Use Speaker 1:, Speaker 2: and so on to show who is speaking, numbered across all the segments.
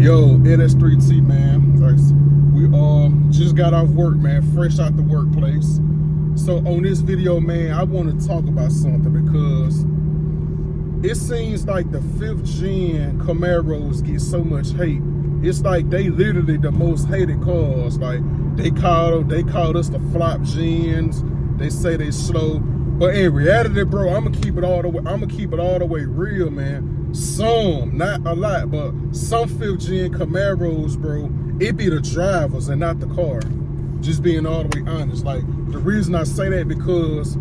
Speaker 1: Yo, LS3T, man. We just got off work, man. Fresh out the workplace. So on this video, man, I want to talk about something because it seems like the 5th gen Camaros get so much hate. It's like they literally the most hated cars. Like they called us the flop gens. They say they slow, but in reality, bro, I'm gonna keep it all the way real, man. Some, not a lot, but some 5th gen Camaros, bro, it be the drivers and not the car. Just being all the way honest. Like the reason I say that because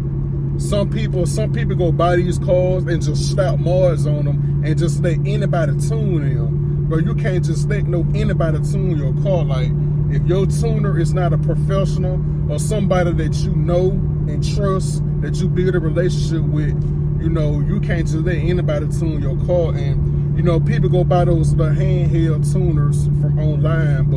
Speaker 1: some people go buy these cars and just slap mods on them and just let anybody tune them. But you can't just let anybody tune your car. Like if your tuner is not a professional or somebody that you know and trust, that you build a relationship with, you know, you can't just let anybody tune your car. And you know, people go buy those little handheld tuners from online,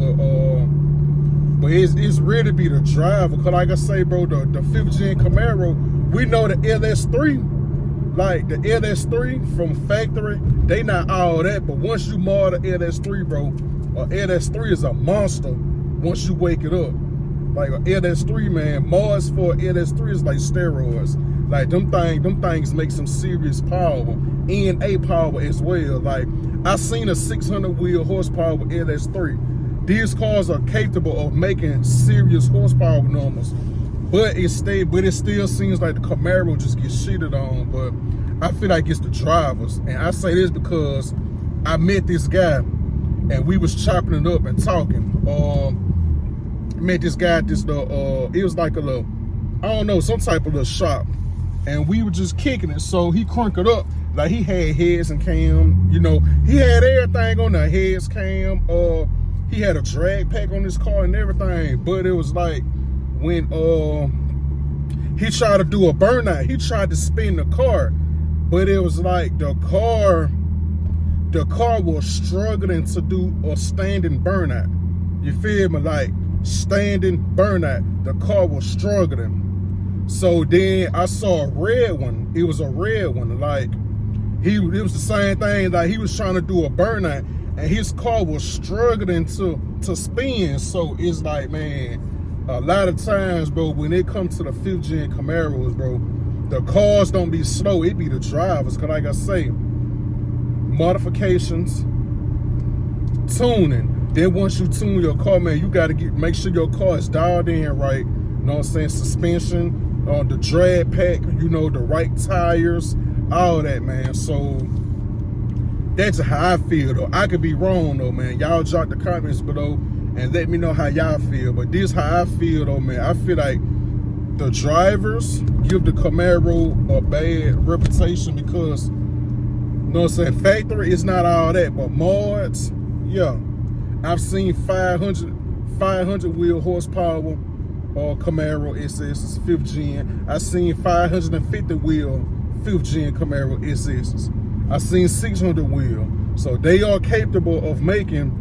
Speaker 1: but it's really be the driver. Cause like I say, bro, the 5th gen Camaro, we know the LS3, like the LS3 from factory, they not all that. But once you mod a LS3, bro, a LS3 is a monster once you wake it up. Like a LS3, man, mods for a LS3 is like steroids. Like them things make some serious power and a power as well. Like I seen a 600 wheel horsepower with LS3. These cars are capable of making serious horsepower numbers, but it still seems like the Camaro just gets shitted on. But I feel like it's the drivers, and I say this because I met this guy and we was chopping it up and talking. Met this guy at this it was like a little, I don't know, some type of little shop, and we were just kicking it. So he cranked it up, like he had heads and cam, you know, he had everything on there, heads, cam, he had a drag pack on his car and everything. But it was like when he tried to do a burnout, he tried to spin the car, but it was like the car was struggling to do a standing burnout. You feel me? Like standing burnout, the car was struggling. So then I saw a red one. It was a red one. Like it was the same thing. Like he was trying to do a burnout and his car was struggling to spin. So it's like, man, a lot of times, bro, when it comes to the 5th gen Camaros, bro, the cars don't be slow, it be the drivers. Cause like I say, modifications, tuning. Then once you tune your car, man, you gotta make sure your car is dialed in right. You know what I'm saying? Suspension, the drag pack, you know, the right tires, all that, man. So that's how I feel, though. I could be wrong, though, man. Y'all drop the comments below and let me know how y'all feel. But this how I feel, though, man. I feel like the drivers give the Camaro a bad reputation because, you know what I'm saying, factory is not all that, but mods, yeah. I've seen 500 wheel horsepower Camaro SS's 5th gen. I've seen 550 wheel 5th gen Camaro SS's. I've seen 600 wheel. So they are capable of making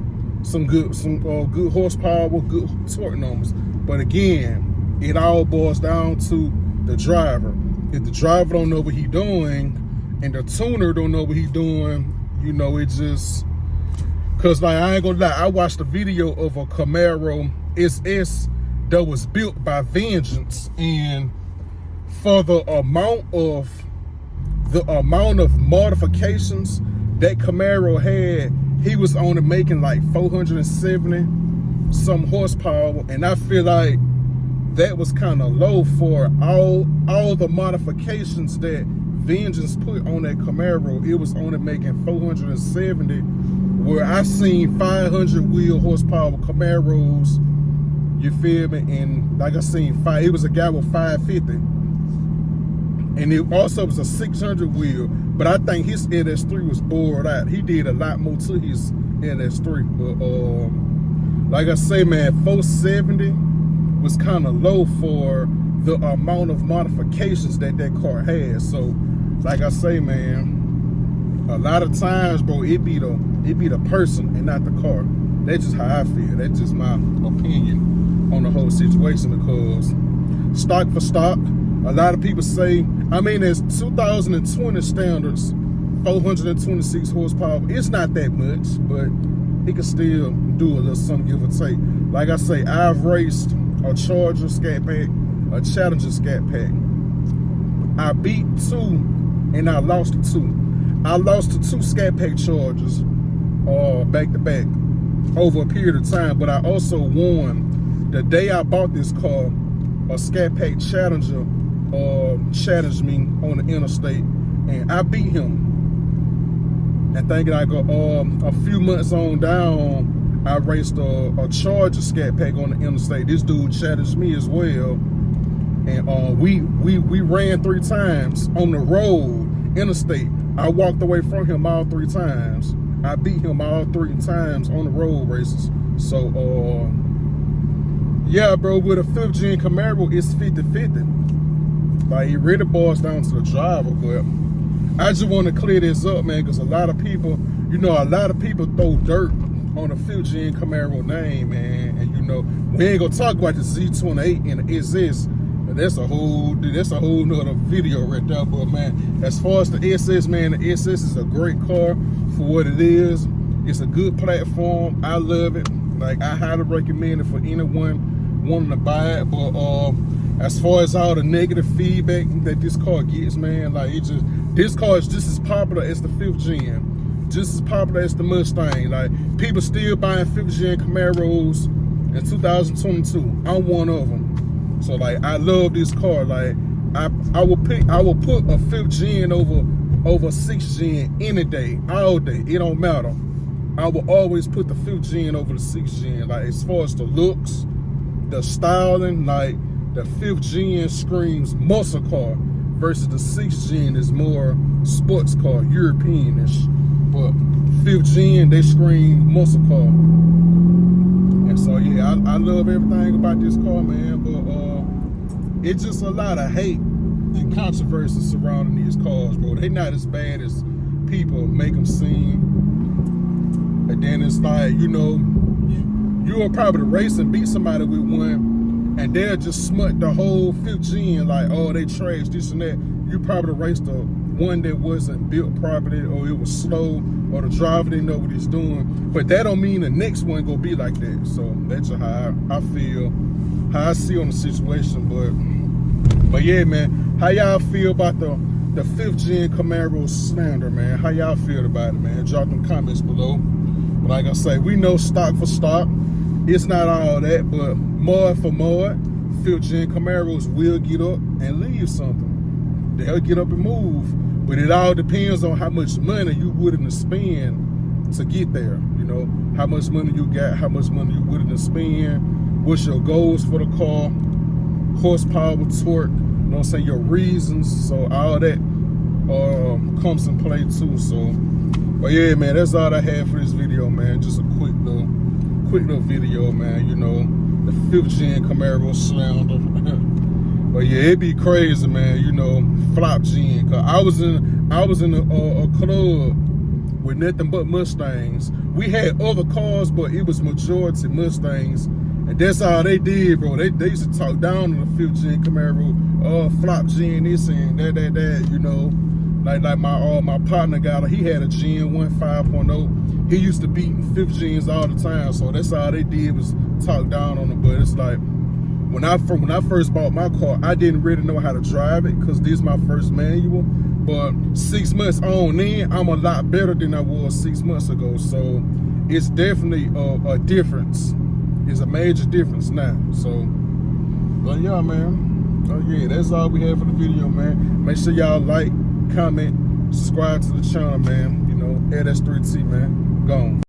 Speaker 1: some good horsepower, good torque numbers. But again, it all boils down to the driver. If the driver don't know what he's doing and the tuner don't know what he's doing, you know, it just, cause like I ain't gonna lie, I watched a video of a Camaro SS that was built by Vengeance, and for the amount of modifications that Camaro had, he was only making like 470 some horsepower, and I feel like that was kind of low for all the modifications that Vengeance put on that Camaro. It was only making 470, where I seen 500 wheel horsepower Camaros, you feel me? And like I seen it was a guy with 550, and it also was a 600 wheel. But I think his LS3 was bored out. He did a lot more to his LS3. But like I say, man, 470 was kind of low for the amount of modifications that car had. So like I say, man, a lot of times, bro, it be the person and not the car. That's just how I feel. That's just my opinion on the whole situation. Because stock for stock, a lot of people say, I mean, as 2020 standards, 426 horsepower, it's not that much, but he can still do a little something, give or take. Like I say, I've raced a Charger Scat Pack, a Challenger Scat Pack. I beat 2 and I lost to 2. I lost to 2 Scat Pack Chargers back to back over a period of time, but I also won the day I bought this car. A Scat Pack Challenger challenged me on the interstate, and I beat him. And thinking I go a few months on down, I raced a Charger Scat Pack on the interstate. This dude challenged me as well, and we ran 3 times on the road interstate. I walked away from him all 3 times. I beat him all 3 times on the road races. So yeah, bro, with a 5th gen Camaro, it's 50-50. Like, it really boils down to the driver. But I just want to clear this up, man, because a lot of people, you know, throw dirt on the 5th gen Camaro name, man. And you know, we ain't gonna talk about the Z28 and the SS. But that's a whole nother video right there. But man, as far as the SS, man, the SS is a great car for what it is. It's a good platform. I love it. Like, I highly recommend it for anyone wanting to buy it. But as far as all the negative feedback that this car gets, man, like, this car is just as popular as the 5th gen, just as popular as the Mustang. Like, people still buying 5th gen Camaros in 2022. I'm one of them. So like, I love this car. Like, I will put a 5th gen over 6th gen any day, all day. It don't matter. I will always put the 5th gen over the 6th gen. Like, as far as the looks, the styling, like, the 5th gen screams muscle car versus the 6th gen is more sports car, European-ish. But 5th gen, they scream muscle car. And so yeah, I love everything about this car, man. But it's just a lot of hate and controversy surrounding these cars, bro. They not as bad as people make them seem. And then it's like, you know, you'll probably race and beat somebody with one, and they'll just smut the whole 5th gen, like, oh, they trash, this and that. You probably raced a one that wasn't built properly, or it was slow, or the driver didn't know what he's doing. But that don't mean the next one gonna be like that. So that's just how I feel, how I see on the situation. But yeah, man, how y'all feel about the 5th gen Camaro slander, man? How y'all feel about it, man? Drop them comments below. But like I say, we know stock for stock, it's not all that, but mud for mud, 5th gen Camaros will get up and leave something. They'll get up and move. But it all depends on how much money you willing to spend to get there. You know, how much money you got, how much money you willing to spend, what's your goals for the car, horsepower, torque, you know what I'm saying, your reasons. So all that comes in play too. So, but yeah, man, that's all I had for this video, man. Just a quick little video, man. You know, the 5th gen Camaro slander. But yeah, it'd be crazy, man. You know, flop gen. Cause I was in a club with nothing but Mustangs. We had other cars, but it was majority Mustangs, and that's all they did, bro. They used to talk down on the 5th gen Camaro, flop gen, this and that. You know, like my partner he had a Gen 1 5.0. He used to beat 5th gens all the time, so that's all they did was talk down on them. But it's like, when I first bought my car, I didn't really know how to drive it because this is my first manual. But 6 months on in, I'm a lot better than I was 6 months ago. So it's definitely a difference. It's a major difference now. So, but yeah, man. Oh yeah, that's all we have for the video, man. Make sure y'all like, comment, subscribe to the channel, man. You know, LS3T, man. Gone.